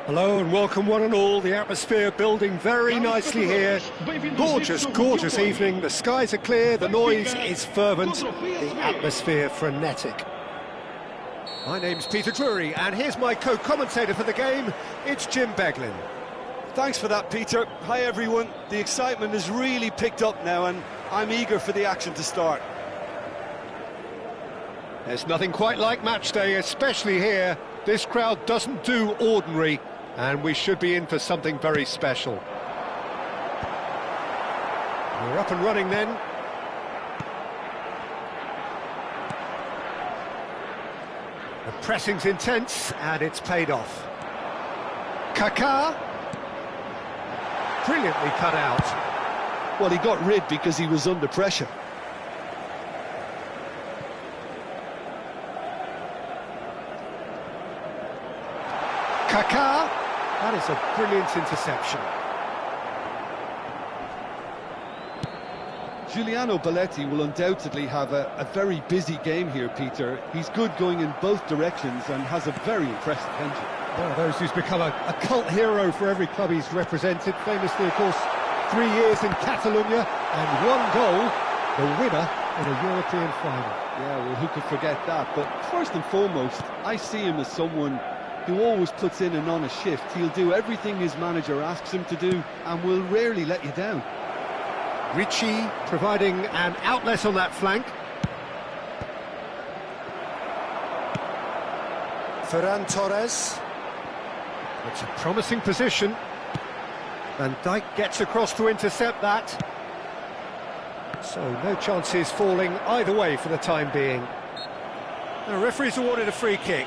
Hello and welcome one and all. The atmosphere building very nicely here. Gorgeous, gorgeous evening. The skies are clear, the noise is fervent, the atmosphere frenetic. My name's Peter Drury and here's my co-commentator for the game. It's Jim Beglin. Thanks for that, Peter. Hi everyone. The excitement has really picked up now and I'm eager for the action to start. There's nothing quite like match day, especially here. This crowd doesn't do ordinary, and we should be in for something very special. We're up and running then. The pressing's intense, and it's paid off. Kaká. Brilliantly cut out. Well, he got rid because he was under pressure. Kaká. That is a brilliant interception. Giuliano Belletti will undoubtedly have a very busy game here, Peter. He's good going in both directions and has a very impressive engine. One of those who's become a cult hero for every club he's represented. Famously, of course, 3 years in Catalonia and 1 goal, the winner in a European final. Yeah, well, who could forget that? But first and foremost, I see him as someone who always puts in an honest shift. He'll do everything his manager asks him to do and will rarely let you down. Ricci providing an outlet on that flank. Ferran Torres. It's a promising position. Van Dijk gets across to intercept that. So no chances falling either way for the time being. The referee's awarded a free kick.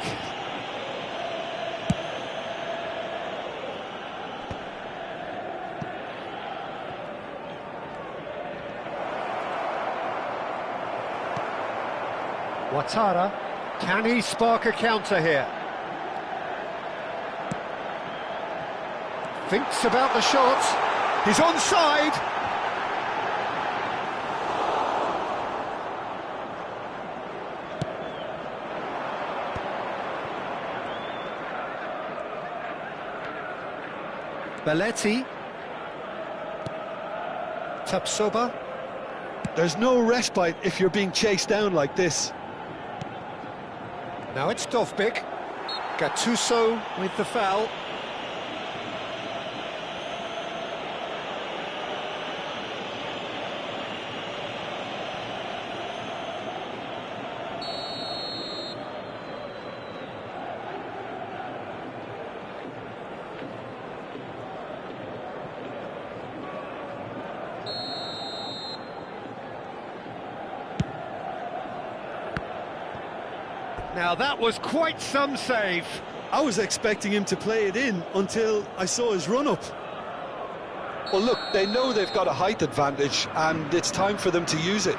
Ouattara, can he spark a counter here? Thinks about the shot, he's onside! Belletti. Tapsoba. There's no respite if you're being chased down like this. Now it's Dovbyk. Gattuso with the foul. Now that was quite some save. I was expecting him to play it in until I saw his run-up. Well, look, they know they've got a height advantage and it's time for them to use it.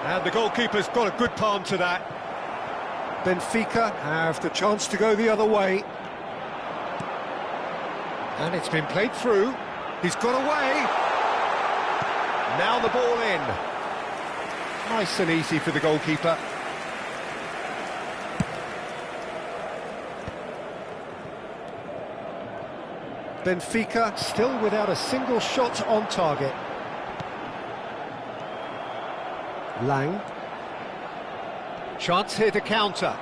And the goalkeeper's got a good palm to that. Benfica have the chance to go the other way. And it's been played through. He's got away. Now the ball in. Nice and easy for the goalkeeper. Benfica still without a single shot on target. Lang. Chance here to counter.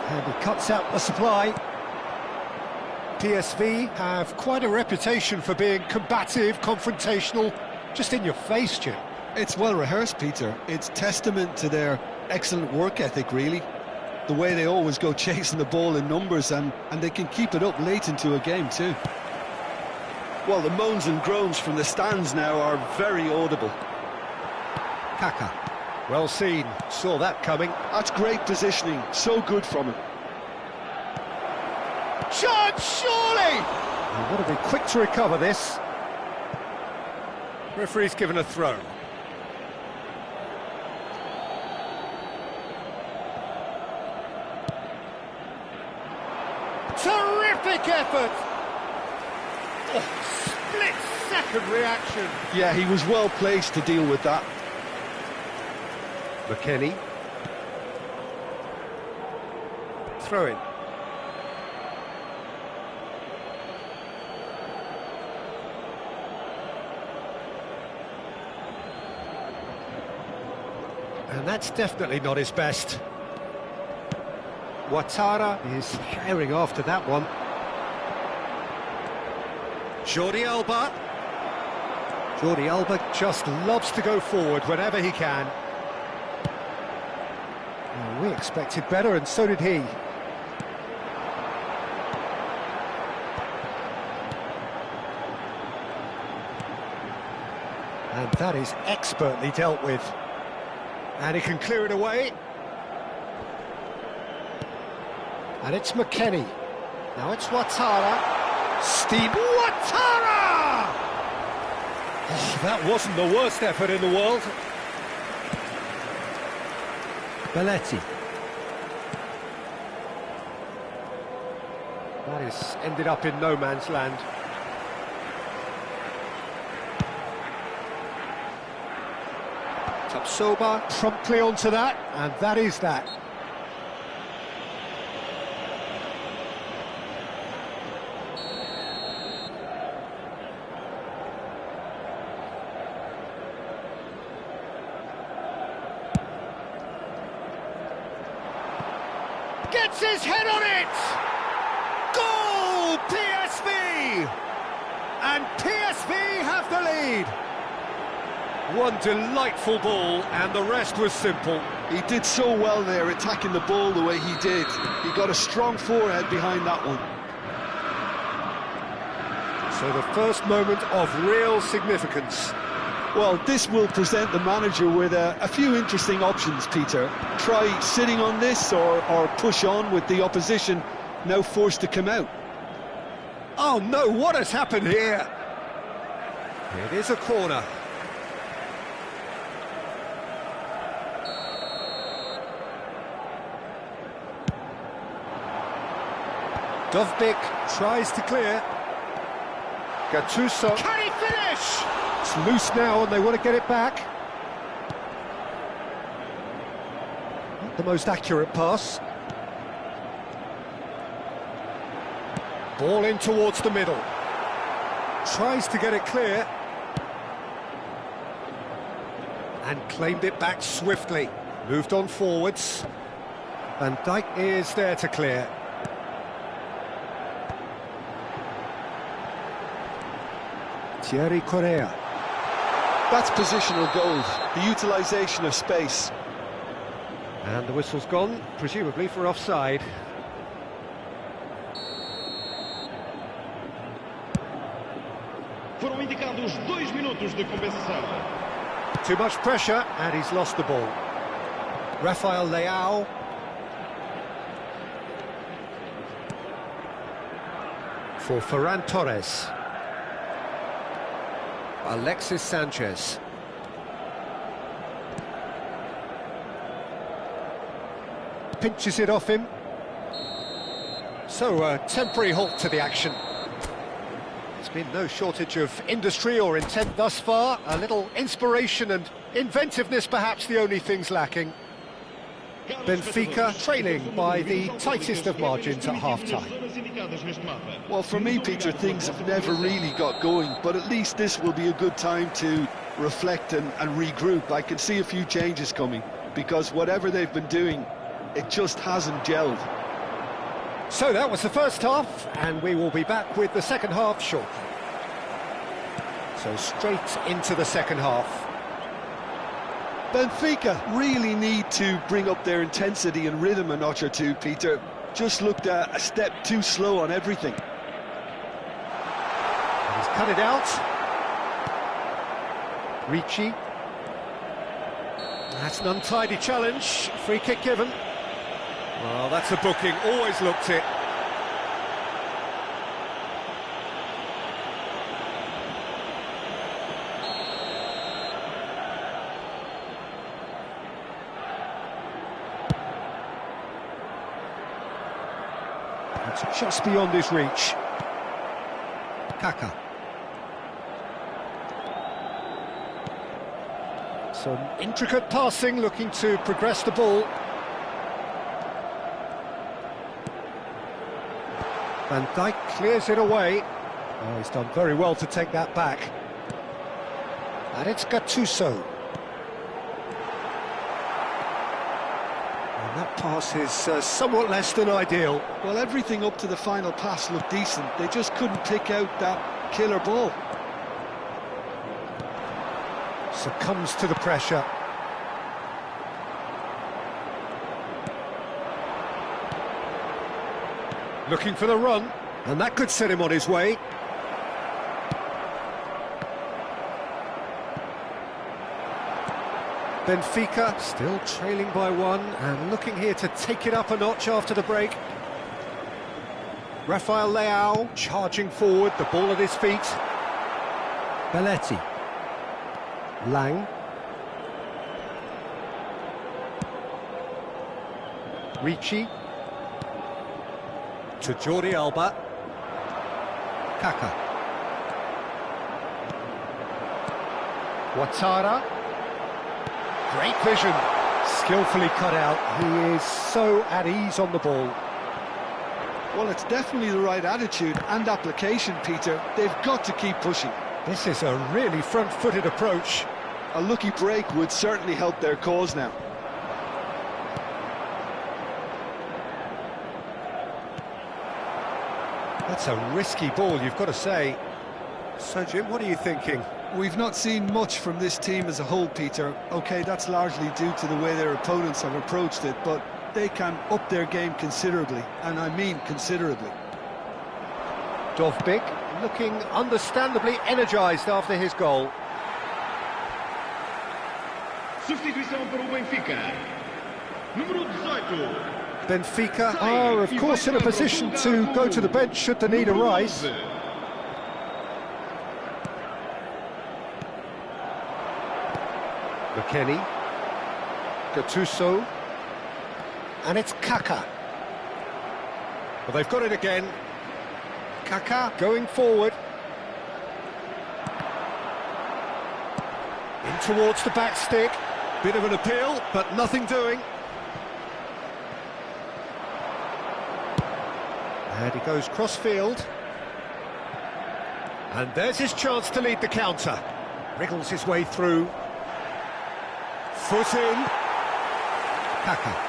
And he cuts out the supply. PSV have quite a reputation for being combative, confrontational, just in your face, Jim. It's well rehearsed, Peter. It's testament to their excellent work ethic, really. The way they always go chasing the ball in numbers and they can keep it up late into a game too. Well, the moans and groans from the stands now are very audible. Kaká. Well seen, saw that coming. That's great positioning, so good from him. Shot, surely! You've got to be quick to recover this. Referee's given a throw. Terrific effort! Oh, Split-second reaction. Yeah, he was well placed to deal with that. McKennie. Throw in. And that's definitely not his best. Ouattara is carrying after that one. Jordi Alba. Jordi Alba just loves to go forward whenever he can. Well, we expected better, and so did he. And that is expertly dealt with. And he can clear it away. And it's McKennie. Now it's Ouattara. Steve Ouattara! Oh, that wasn't the worst effort in the world. Belletti. That is ended up in no man's land. Tapsoba promptly onto that, and that is that. Gets his head on it! Goal! PSV! And PSV have the lead! One delightful ball, and the rest was simple. He did so well there, attacking the ball the way he did. He got a strong forehead behind that one. So the first moment of real significance. Well, this will present the manager with a few interesting options, Peter. Try sitting on this or push on with the opposition now forced to come out. Oh no, what has happened here? It is a corner. Dovbyk tries to clear. Gattuso. Can he finish? It's loose now and they want to get it back. Not the most accurate pass. Ball in towards the middle. Tries to get it clear. And claimed it back swiftly. Moved on forwards. Van Dijk is there to clear. Thierry Correa. That's positional gold, the utilisation of space. And the whistle's gone, presumably for offside. Foram indicados 2 minutos de compensação. Too much pressure, and he's lost the ball. Rafael Leao. For Ferran Torres. Alexis Sanchez. Pinches it off him. So a temporary halt to the action. There's been no shortage of industry or intent thus far. A little inspiration and inventiveness, perhaps the only things lacking. Benfica trailing by the tightest of margins at half-time. Well, for me, Peter, things have never really got going, but at least this will be a good time to reflect and regroup. I can see a few changes coming, because whatever they've been doing, it just hasn't gelled. So that was the first half, and we will be back with the second half shortly. So straight into the second half. Benfica really need to bring up their intensity and rhythm a notch or two, Peter. Just looked a step too slow on everything. And he's cut it out. Ricci. That's an untidy challenge. Free kick given. Well, that's a booking. Always looked it. It's just beyond his reach. Kaka. Some intricate passing, looking to progress the ball. Van Dijk clears it away. Oh, he's done very well to take that back. And it's Gattuso. And that pass is somewhat less than ideal. Well, everything up to the final pass looked decent. They just couldn't pick out that killer ball. Succumbs to the pressure. Looking for the run, and that could set him on his way. Benfica still trailing by one, and looking here to take it up a notch after the break. Rafael Leao charging forward, the ball at his feet. Belletti. Lang. Ricci. To Jordi Alba. Kaka. Ouattara. Great vision. Skillfully cut out. He is so at ease on the ball. Well, it's definitely the right attitude and application, Peter. They've got to keep pushing. This is a really front-footed approach. A lucky break would certainly help their cause now. That's a risky ball, you've got to say. So, Jim, what are you thinking? We've not seen much from this team as a whole, Peter. OK, that's largely due to the way their opponents have approached it, but they can up their game considerably, and I mean considerably. Dovbyk looking understandably energised after his goal. Substituição para o Benfica. Número 18. Benfica are, of course, in a position to go to the bench should the need arise. McKennie. Gattuso. And it's Kaka. Well, they've got it again. Kaka going forward. In towards the back stick. Bit of an appeal, but nothing doing. And he goes cross-field. And there's his chance to lead the counter. Wriggles his way through. Foot in. Kaka.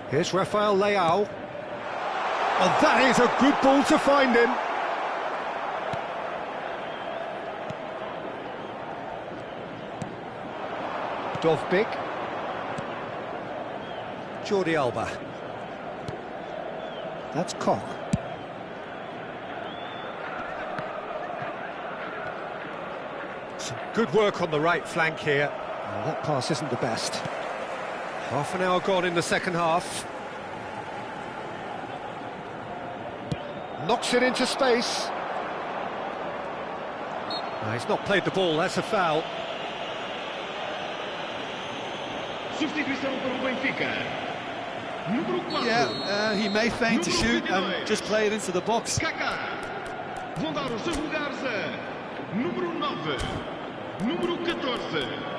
Here's Rafael Leao. Oh, that is a good ball to find him. Dovbyk. Jordi Alba. That's Koch. Some good work on the right flank here. Oh, that pass isn't the best. Half an hour gone in the second half. Knocks it into space. No, he's not played the ball, that's a foul. Substituição para o Benfica. Número 4. Yeah, he may feign to shoot and just play it into the box. Kaká. Vão dar os seus lugares a número 9, número 14.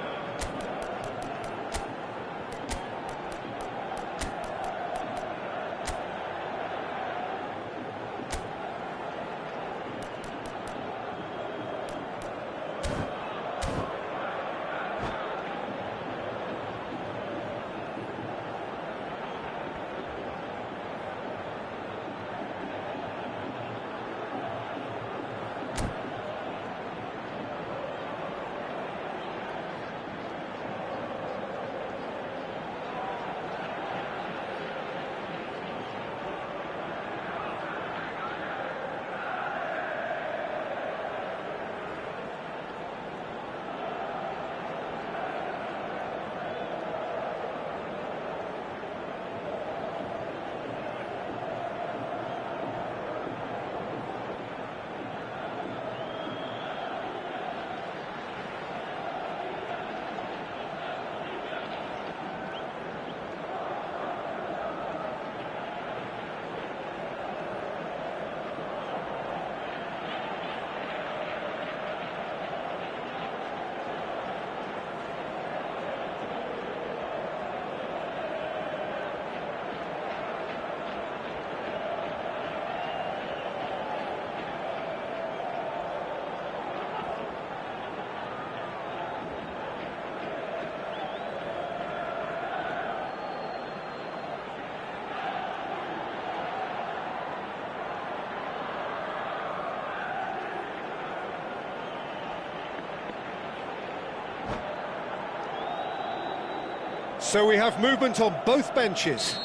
So we have movement on both benches.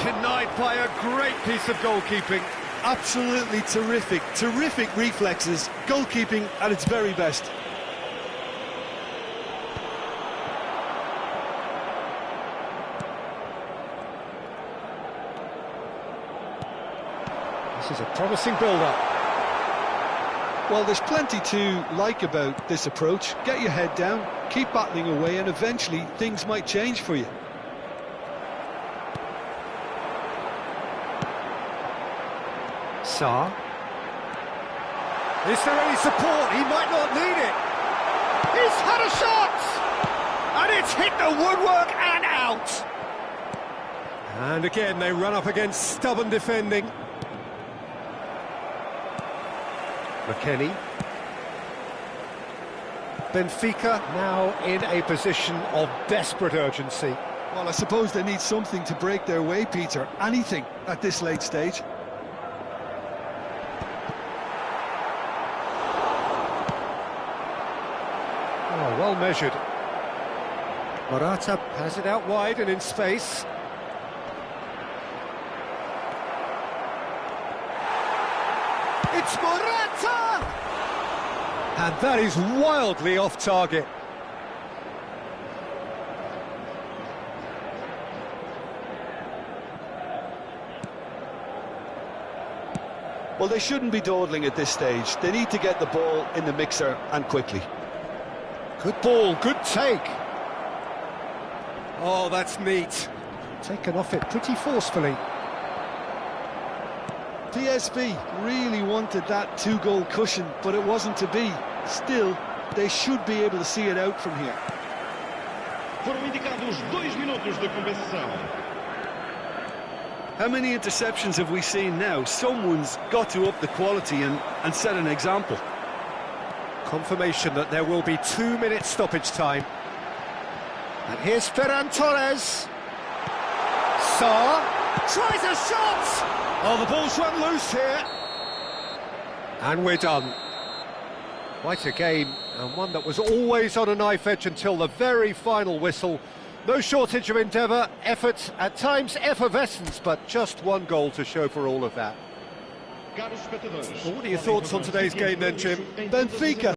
Denied by a great piece of goalkeeping. Absolutely terrific, terrific reflexes, goalkeeping at its very best. This is a promising build-up. Well, there's plenty to like about this approach. Get your head down, keep battling away, and eventually things might change for you. Sarr. Is there any support? He might not need it. He's had a shot! And it's hit the woodwork and out. And again, they run up against stubborn defending. McKennie. Benfica now in a position of desperate urgency. Well, I suppose they need something to break their way, Peter. Anything at this late stage. Oh, well measured. Morata has it out wide and in space. It's Morata! And that is wildly off target. Well, they shouldn't be dawdling at this stage. They need to get the ball in the mixer and quickly. Good ball, good take. Oh, that's neat. Taken off it pretty forcefully. PSV really wanted that two-goal cushion, but it wasn't to be. Still, they should be able to see it out from here. Foram indicados 2 minutos de compensação. How many interceptions have we seen now? Someone's got to up the quality and set an example. Confirmation that there will be 2 minutes stoppage time. And here's Ferran Torres. Sarr tries a shot! Oh, the ball's run loose here. And we're done. Quite a game, and one that was always on a knife edge until the very final whistle. No shortage of endeavour, effort, at times effervescence, but just one goal to show for all of that. Well, what are your thoughts on today's game then, Jim? Benfica